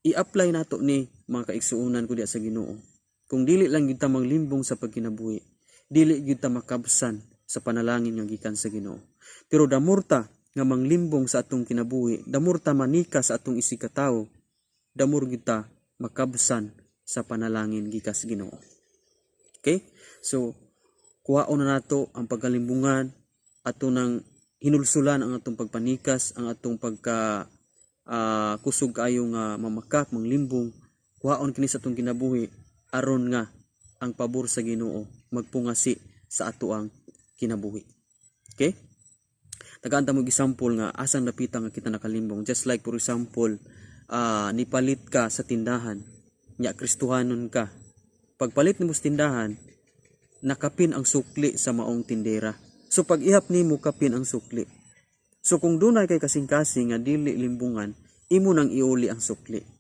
i-apply nato ni mga kaigsuunan ko diya sa Ginoo. Kung dili lang gyud ta maglimbong sa pagkinabuhi, dili gyud ta makabsan sa panalangin nga gikan sa Ginoo. Pero damurta nga manglimbong sa atong kinabuhi, damurta manika sa atong isikatawo, damur gyud ta makabsan sa panalangin gikan sa Ginoo. Okay? So kuhaon na nato ang pagkalimbungan, ato nang hinulsulan ang atong pagpanikas, ang atong pagka kusog kayo nga mamakak, manglimbong, kuhaon kini sa atong kinabuhi aron nga ang pabor sa Ginoo magpungasi sa ato ang kinabuhi. Okay? Tagaan ta mo example nga asang napita nga kita nakalimbong. Just like for example, nipalit ka sa tindahan, nya Kristohanon ka. Pagpalit nimo sa tindahan, nakapin ang sukli sa maong tindera. So pag ihap nimo kapin ang sukli. So kung dunay kay kasing-kasing nga dili limbungan, imo nang iuli ang sukli.